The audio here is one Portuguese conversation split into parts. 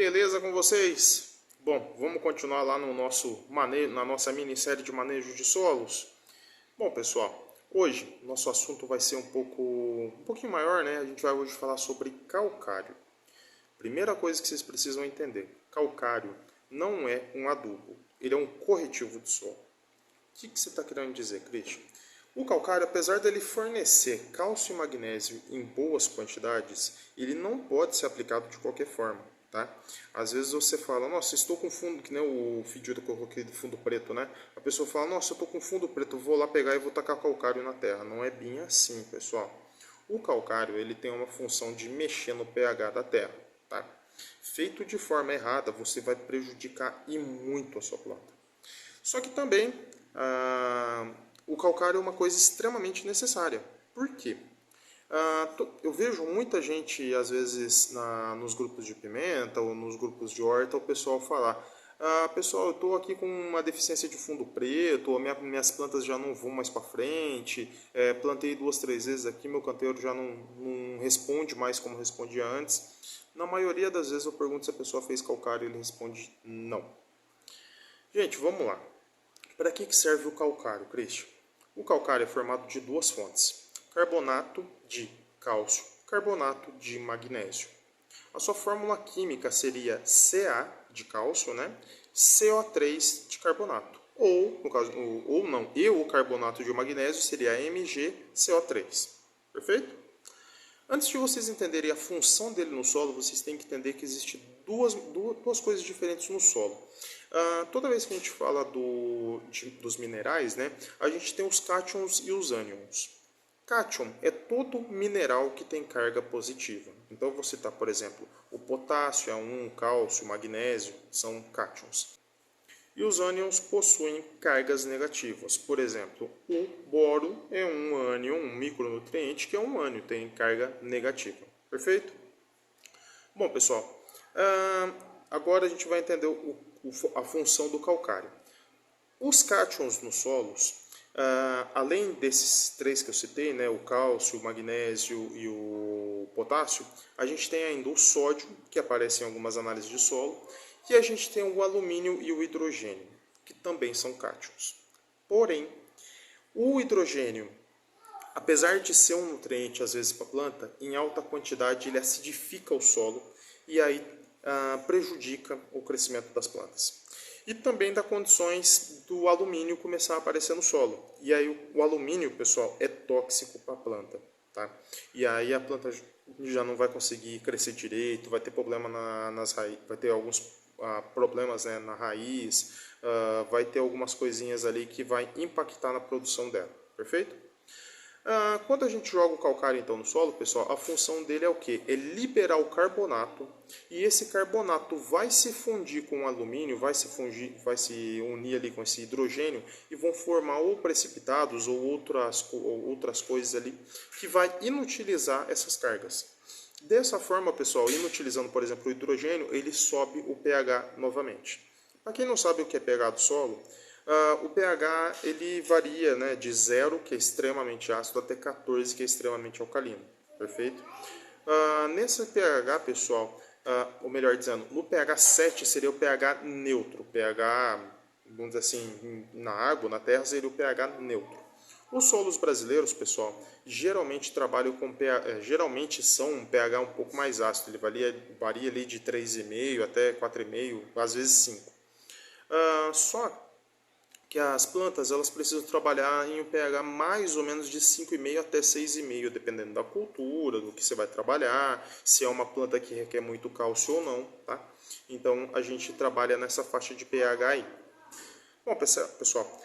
beleza com vocês? Bom, vamos continuar lá no na nossa minissérie de manejo de solos. Bom, pessoal, hoje nosso assunto vai ser um pouquinho maior, né? A gente vai hoje falar sobre calcário. Primeira coisa que vocês precisam entender: calcário não é um adubo, ele é um corretivo de solo. O que você está querendo dizer, Christian? O calcário, apesar dele fornecer cálcio e magnésio em boas quantidades, ele não pode ser aplicado de qualquer forma, tá? Às vezes você fala, nossa, estou com fundo, que nem o vídeo que eu coloquei do fundo preto, né? A pessoa fala, nossa, eu estou com fundo preto, vou lá pegar e vou tacar calcário na terra. Não é bem assim, pessoal. O calcário, ele tem uma função de mexer no pH da terra, tá? Feito de forma errada, você vai prejudicar e muito a sua planta. Só que também o calcário é uma coisa extremamente necessária. Por quê? Eu vejo muita gente, às vezes, nos grupos de pimenta ou nos grupos de horta, o pessoal falar: pessoal, eu estou aqui com uma deficiência de fundo preto, ou minhas plantas já não vão mais para frente, plantei 2, 3 vezes aqui, meu canteiro já não responde mais como respondia antes. Na maioria das vezes eu pergunto se a pessoa fez calcário e ele responde não. Gente, vamos lá. Para que serve o calcário, Christian? O calcário é formado de duas fontes: carbonato de cálcio, carbonato de magnésio. A sua fórmula química seria Ca de cálcio, né? CO3 de carbonato. Ou, no caso, ou não, e o carbonato de magnésio seria MgCO3. Perfeito? Antes de vocês entenderem a função dele no solo, vocês têm que entender que existem duas coisas diferentes no solo. Toda vez que a gente fala dos minerais, né, a gente tem os cátions e os ânions. Cátion é todo mineral que tem carga positiva. Então, vou citar, por exemplo, o potássio é o cálcio, o magnésio, são cátions. E os ânions possuem cargas negativas. Por exemplo, o boro é um ânion, um micronutriente que é um ânion, tem carga negativa. Perfeito? Bom, pessoal, agora a gente vai entender a função do calcário. Os cátions nos solos, além desses três que eu citei, né, o cálcio, o magnésio e o potássio, a gente tem ainda o sódio, que aparece em algumas análises de solo, e a gente tem o alumínio e o hidrogênio, que também são cátions. Porém, o hidrogênio, apesar de ser um nutriente às vezes para a planta, em alta quantidade ele acidifica o solo e aí prejudica o crescimento das plantas. E também dá condições do alumínio começar a aparecer no solo. E aí o alumínio, pessoal, é tóxico para a planta, tá? E aí a planta já não vai conseguir crescer direito, vai ter problema nas raízes, vai ter alguns problemas, né, na raiz, vai ter algumas coisinhas ali que vai impactar na produção dela, perfeito? Quando a gente joga o calcário então no solo, pessoal, a função dele é o que? É liberar o carbonato, e esse carbonato vai se fundir com o alumínio, vai se unir ali com esse hidrogênio e vão formar ou precipitados ou outras coisas ali que vai inutilizar essas cargas. Dessa forma, pessoal, inutilizando, por exemplo, o hidrogênio, ele sobe o pH novamente. Para quem não sabe o que é pH do solo, o pH ele varia, né, de 0, que é extremamente ácido, até 14, que é extremamente alcalino. Perfeito? Nesse pH, pessoal, ou melhor dizendo, no pH 7 seria o pH neutro. pH, vamos dizer assim, na água, na terra, seria o pH neutro. Os solos brasileiros, pessoal, geralmente trabalham com pH, geralmente são um pH um pouco mais ácido. Ele varia ali de 3,5 até 4,5, às vezes 5. Só que as plantas elas precisam trabalhar em um pH mais ou menos de 5,5 até 6,5, dependendo da cultura, do que você vai trabalhar, se é uma planta que requer muito cálcio ou não, tá? Então a gente trabalha nessa faixa de pH aí. Bom, pessoal,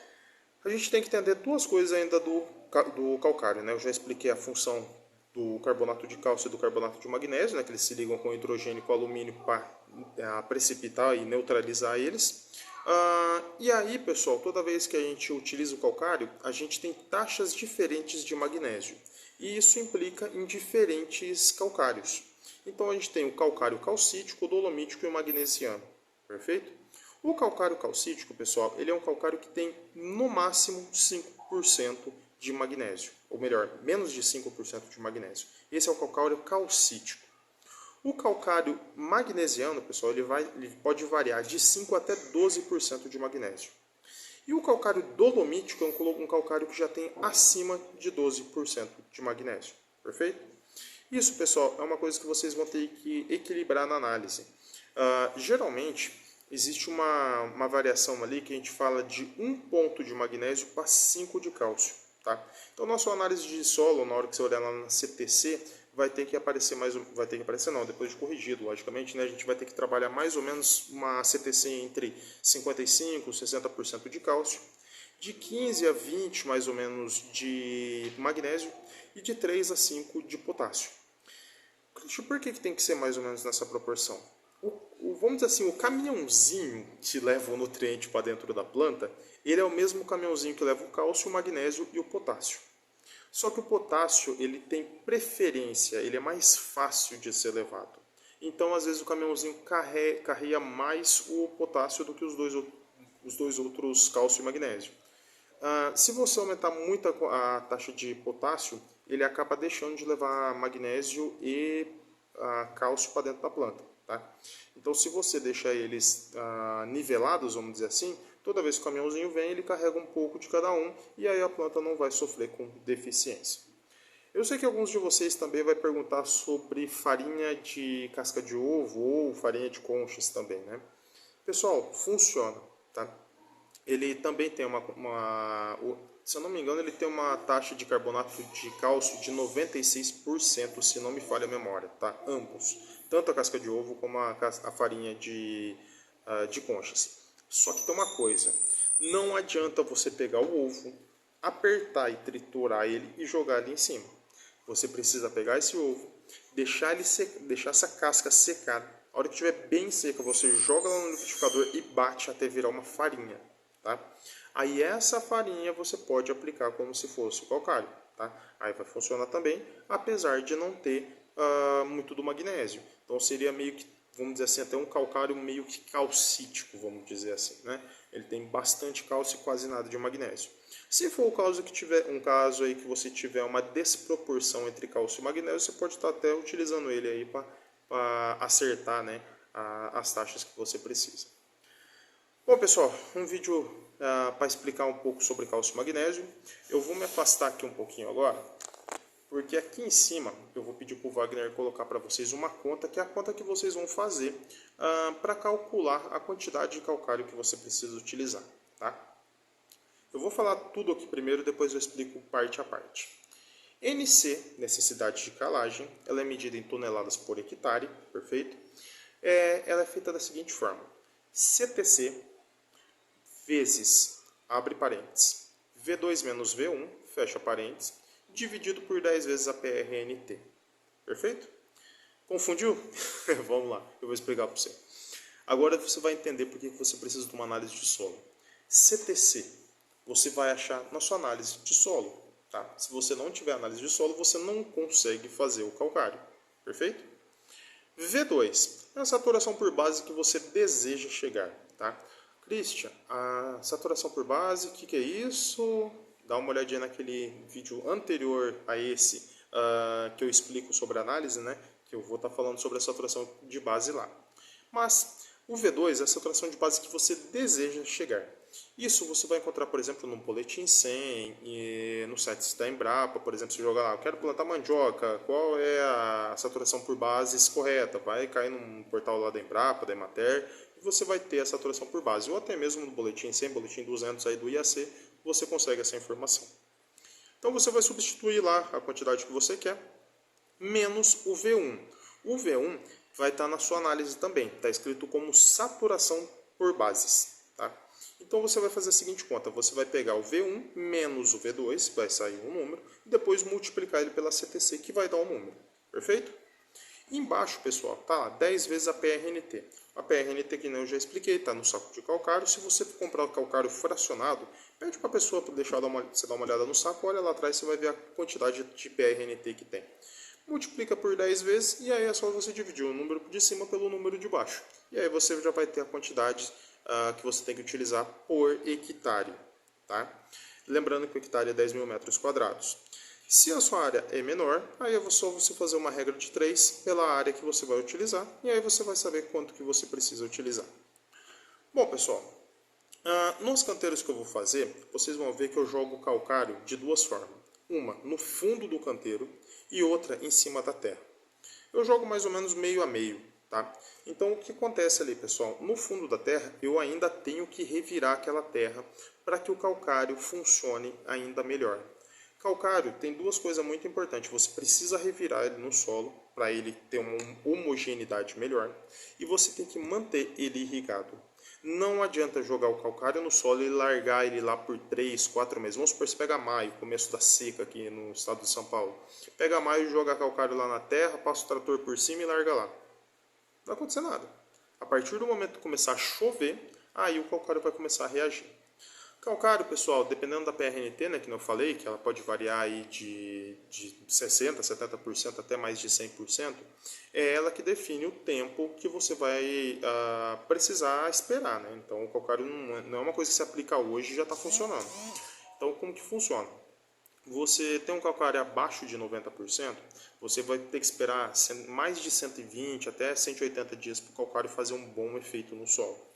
a gente tem que entender duas coisas ainda do calcário, né? Eu já expliquei a função do carbonato de cálcio e do carbonato de magnésio, né? Que eles se ligam com o hidrogênio e com o alumínio para precipitar e neutralizar eles. E aí, pessoal, toda vez que a gente utiliza o calcário, a gente tem taxas diferentes de magnésio. E isso implica em diferentes calcários. Então a gente tem o calcário calcítico, o dolomítico e o magnesiano. Perfeito? O calcário calcítico, pessoal, ele é um calcário que tem no máximo 5% de magnésio. Ou melhor, menos de 5% de magnésio. Esse é o calcário calcítico. O calcário magnesiano, pessoal, ele pode variar de 5 até 12% de magnésio. E o calcário dolomítico é um calcário que já tem acima de 12% de magnésio. Perfeito? Isso, pessoal, é uma coisa que vocês vão ter que equilibrar na análise. Geralmente, existe uma variação ali que a gente fala de 1 ponto de magnésio para 5 de cálcio. Tá? Então, na sua análise de solo, na hora que você olhar lá na CTC, vai ter que aparecer depois de corrigido, logicamente, né? A gente vai ter que trabalhar mais ou menos uma CTC entre 55% e 60% de cálcio, de 15 a 20 mais ou menos de magnésio e de 3 a 5 de potássio. Por que tem que ser mais ou menos nessa proporção? Vamos dizer assim, o caminhãozinho que leva o nutriente para dentro da planta, ele é o mesmo caminhãozinho que leva o cálcio, o magnésio e o potássio. Só que o potássio, ele tem preferência, ele é mais fácil de ser levado. Então, às vezes, o caminhãozinho carrega mais o potássio do que os dois outros, cálcio e magnésio. Se você aumentar muito a taxa de potássio, ele acaba deixando de levar magnésio e cálcio para dentro da planta. Tá? Então, se você deixar eles nivelados, vamos dizer assim, toda vez que o caminhãozinho vem, ele carrega um pouco de cada um e aí a planta não vai sofrer com deficiência. Eu sei que alguns de vocês também vai perguntar sobre farinha de casca de ovo ou farinha de conchas também, né? Pessoal, funciona, tá? Ele também tem se eu não me engano, ele tem uma taxa de carbonato de cálcio de 96%, se não me falha a memória, tá? Ambos, tanto a casca de ovo como a farinha de conchas. Só que tem uma coisa, não adianta você pegar o ovo, apertar e triturar ele e jogar ali em cima. Você precisa pegar esse ovo, deixar essa casca secar. A hora que estiver bem seca, você joga lá no liquidificador e bate até virar uma farinha. Tá? Aí essa farinha você pode aplicar como se fosse o calcário. Tá? Aí vai funcionar também, apesar de não ter muito do magnésio. Então seria meio que, vamos dizer assim, até um calcário meio que calcítico, vamos dizer assim, né? Ele tem bastante cálcio e quase nada de magnésio. Se for o caso que tiver um caso aí que você tiver uma desproporção entre cálcio e magnésio, você pode estar até utilizando ele aí para acertar, né, as taxas que você precisa. Bom, pessoal, um vídeo para explicar um pouco sobre cálcio e magnésio. Eu vou me afastar aqui um pouquinho agora, porque aqui em cima eu vou pedir para o Wagner colocar para vocês uma conta, que é a conta que vocês vão fazer para calcular a quantidade de calcário que você precisa utilizar. Tá? Eu vou falar tudo aqui primeiro, depois eu explico parte a parte. NC, necessidade de calagem, ela é medida em toneladas por hectare, perfeito? Ela é feita da seguinte forma: CTC vezes, abre parênteses, V2 menos V1, fecha parênteses, dividido por 10 vezes a PRNT. Perfeito? Confundiu? Vamos lá, eu vou explicar para você. Agora você vai entender por que você precisa de uma análise de solo. CTC, você vai achar na sua análise de solo. Tá? Se você não tiver análise de solo, você não consegue fazer o calcário. Perfeito? V2 é a saturação por base que você deseja chegar. Tá? Christian, a saturação por base, o que é isso? Dá uma olhadinha naquele vídeo anterior a esse, que eu explico sobre análise, né? Que eu vou estar falando sobre a saturação de base lá. Mas o V2 é a saturação de base que você deseja chegar. Isso você vai encontrar, por exemplo, no Boletim 100 e no site da Embrapa, por exemplo, você joga lá, eu quero plantar mandioca, qual é a saturação por bases correta? Vai cair num portal lá da Embrapa, da Emater, e você vai ter a saturação por base, ou até mesmo no Boletim 100, Boletim 200 aí do IAC, você consegue essa informação. Então você vai substituir lá a quantidade que você quer, menos o V1. O V1 vai estar na sua análise também, está escrito como saturação por bases. Tá? Então você vai fazer a seguinte conta, você vai pegar o V1 menos o V2, vai sair um número, e depois multiplicar ele pela CTC, que vai dar um número. Perfeito? Embaixo, pessoal, tá lá, 10 vezes a PRNT. A PRNT, que eu já expliquei, está no saco de calcário. Se você for comprar o calcário fracionado, pede para a pessoa para você dar uma olhada no saco, olha lá atrás, você vai ver a quantidade de PRNT que tem. Multiplica por 10 vezes e aí é só você dividir o número de cima pelo número de baixo. E aí você já vai ter a quantidade que você tem que utilizar por hectare. Tá? Lembrando que o hectare é 10 mil metros quadrados. Se a sua área é menor, aí é só você fazer uma regra de 3 pela área que você vai utilizar, e aí você vai saber quanto que você precisa utilizar. Bom, pessoal, nos canteiros que eu vou fazer, vocês vão ver que eu jogo calcário de duas formas. Uma no fundo do canteiro e outra em cima da terra. Eu jogo mais ou menos meio a meio, tá? Então o que acontece ali, pessoal? No fundo da terra eu ainda tenho que revirar aquela terra para que o calcário funcione ainda melhor. Calcário tem duas coisas muito importantes. Você precisa revirar ele no solo para ele ter uma homogeneidade melhor e você tem que manter ele irrigado. Não adianta jogar o calcário no solo e largar ele lá por 3, 4 meses. Vamos supor, você pega maio, começo da seca aqui no estado de São Paulo. Pega maio e joga calcário lá na terra, passa o trator por cima e larga lá. Não vai acontecer nada. A partir do momento que começar a chover, aí o calcário vai começar a reagir. Calcário, pessoal, dependendo da PRNT, né, que eu falei, que ela pode variar aí de 60%, 70% até mais de 100%, é ela que define o tempo que você vai precisar esperar. Né? Então, o calcário não é uma coisa que se aplica hoje e já está funcionando. Então, como que funciona? Você tem um calcário abaixo de 90%, você vai ter que esperar mais de 120 até 180 dias para o calcário fazer um bom efeito no solo.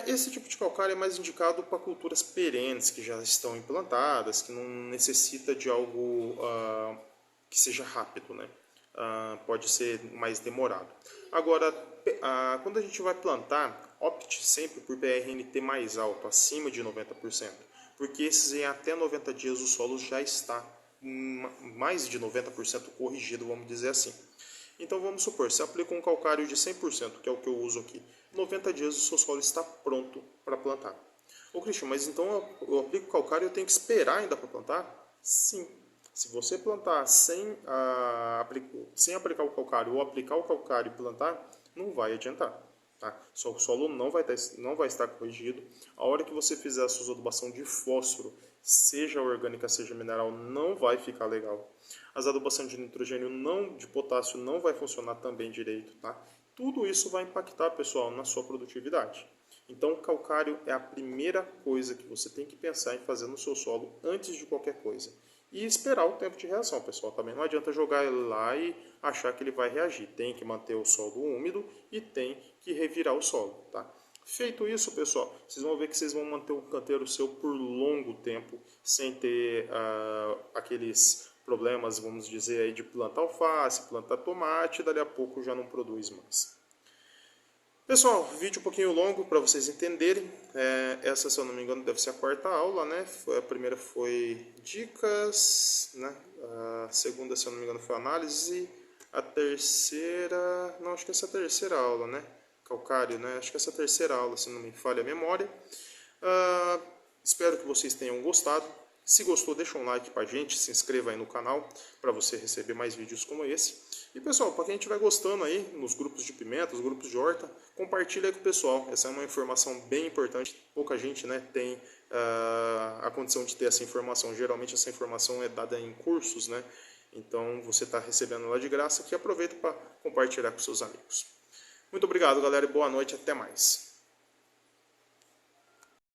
Esse tipo de calcário é mais indicado para culturas perenes que já estão implantadas, que não necessita de algo que seja rápido, né? Pode ser mais demorado. Agora, quando a gente vai plantar, opte sempre por PRNT mais alto, acima de 90%, porque esses em até 90 dias o solo já está mais de 90% corrigido, vamos dizer assim. Então vamos supor, se aplica um calcário de 100%, que é o que eu uso aqui, 90 dias o seu solo está pronto para plantar. Ô Cristian, mas então eu aplico calcário e eu tenho que esperar ainda para plantar? Sim. Se você plantar sem aplicar o calcário ou aplicar o calcário e plantar, não vai adiantar. Tá? O solo não vai estar corrigido. A hora que você fizer a sua adubação de fósforo, seja orgânica, seja mineral, não vai ficar legal. As adubações de nitrogênio, de potássio, não vai funcionar também direito. Tá? Tudo isso vai impactar, pessoal, na sua produtividade. Então, o calcário é a primeira coisa que você tem que pensar em fazer no seu solo antes de qualquer coisa. E esperar o tempo de reação, pessoal. Também não adianta jogar ele lá e achar que ele vai reagir. Tem que manter o solo úmido e tem que revirar o solo, tá? Feito isso, pessoal, vocês vão ver que vocês vão manter o canteiro seu por longo tempo, sem ter aqueles problemas, vamos dizer, aí de plantar alface, plantar tomate, e dali a pouco já não produz mais. Pessoal, vídeo um pouquinho longo para vocês entenderem. Essa, se eu não me engano, deve ser a quarta aula, né? A primeira foi dicas, né? A segunda, se eu não me engano, foi análise. A terceira, não, acho que essa é a terceira aula, né? Calcário, né? Acho que essa é a terceira aula, se não me falha a memória. Espero que vocês tenham gostado. Se gostou, deixa um like pra gente, se inscreva aí no canal para você receber mais vídeos como esse. E pessoal, para quem estiver gostando aí, nos grupos de pimenta, os grupos de horta, compartilha aí com o pessoal. Essa é uma informação bem importante. Pouca gente, né, tem a condição de ter essa informação. Geralmente essa informação é dada em cursos, né? Então você está recebendo lá de graça, que aproveita para compartilhar com seus amigos. Muito obrigado, galera, e boa noite, até mais.